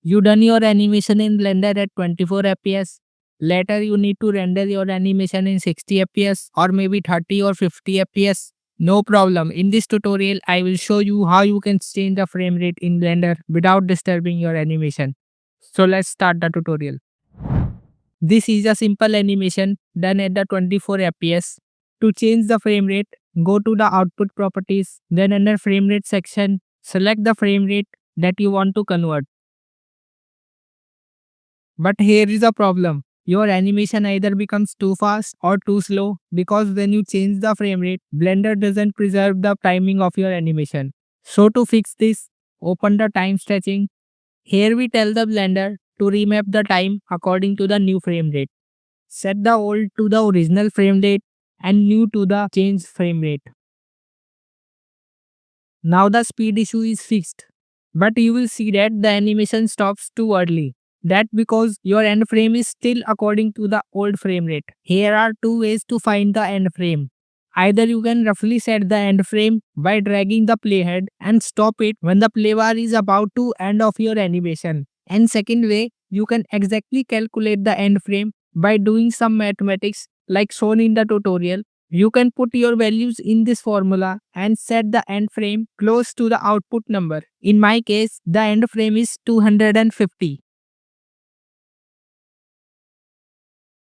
You done your animation in Blender at 24 fps. Later you need to render your animation in 60 fps or maybe 30 or 50 fps. No problem. In this tutorial, I will show you how you can change the frame rate in Blender without disturbing your animation. So let's start the tutorial. This is a simple animation done at the 24 fps. To change the frame rate, go to the output properties, then under frame rate section, select the frame rate that you want to convert. But here is a problem. Your animation either becomes too fast or too slow because when you change the frame rate, Blender doesn't preserve the timing of your animation. So to fix this, open the time stretching. Here we tell the Blender to remap the time according to the new frame rate. Set the old to the original frame rate and new to the changed frame rate. Now the speed issue is fixed. But you will see that the animation stops too early. That because your end frame is still according to the old frame rate. Here are two ways to find the end frame. Either you can roughly set the end frame by dragging the playhead and stop it when the play bar is about to end of your animation. And second way, you can exactly calculate the end frame by doing some mathematics like shown in the tutorial. You can put your values in this formula and set the end frame close to the output number. In my case, the end frame is 250.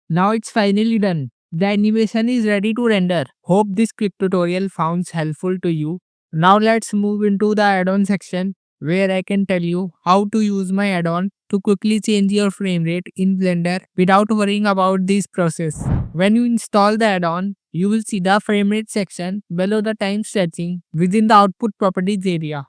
Now it's finally done. The animation is ready to render. Hope this quick tutorial found helpful to you. Now let's move into the add-on section where I can tell you how to use my add-on to quickly change your frame rate in Blender without worrying about this process. When you install the add-on, you will see the frame rate section below the time stretching within the output properties area.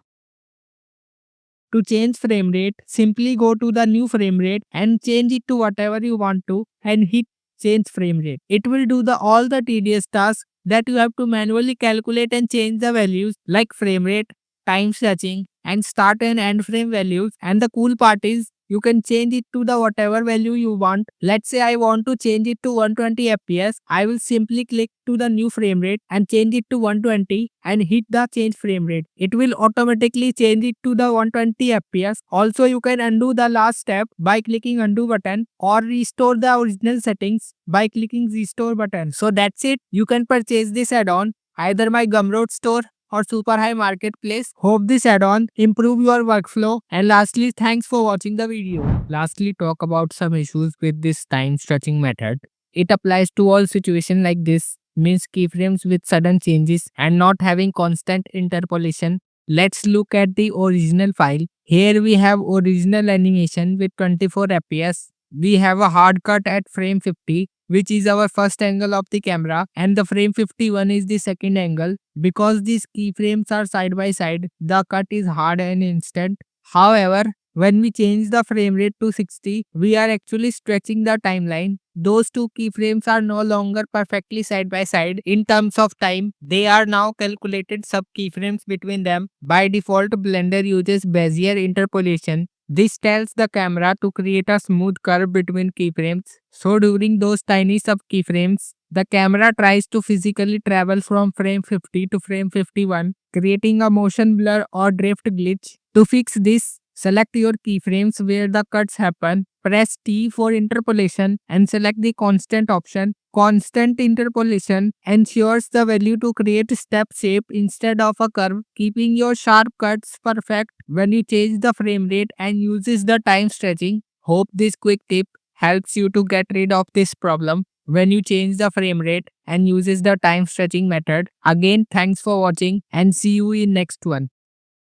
To change frame rate, simply go to the new frame rate and change it to whatever you want to and hit change frame rate. It will do all the tedious tasks that you have to manually calculate and change the values like frame rate, time stretching and start and end frame values. And the cool part is you can change it to the whatever value you want. Let's say I want to change it to 120 fps. I will simply click to the new frame rate and change it to 120 and hit the change frame rate. It will automatically change it to the 120 fps. Also, you can undo the last step by clicking undo button or restore the original settings by clicking restore button. So that's it. You can purchase this add-on either my Gumroad store or Super High Marketplace. Hope this add-on improve your workflow. And lastly, thanks for watching the video. Lastly, talk about some issues with this time stretching method. It applies to all situations like this, means keyframes with sudden changes and not having constant interpolation. Let's look at the original file. Here we have original animation with 24 fps. We have a hard cut at frame 50, which is our first angle of the camera, and the frame 51 is the second angle. Because these keyframes are side by side, the cut is hard and instant. However, when we change the frame rate to 60, we are actually stretching the timeline. Those two keyframes are no longer perfectly side by side in terms of time. They are now calculated sub keyframes between them. By default, Blender uses Bezier interpolation. This tells the camera to create a smooth curve between keyframes. So during those tiny sub keyframes, the camera tries to physically travel from frame 50 to frame 51, creating a motion blur or drift glitch. To fix this, select your keyframes where the cuts happen, press T for interpolation and select the constant option. Constant interpolation ensures the value to create step shape instead of a curve, keeping your sharp cuts perfect when you change the frame rate and uses the time stretching. Hope this quick tip helps you to get rid of this problem when you change the frame rate and uses the time stretching method. Again, thanks for watching and see you in next one.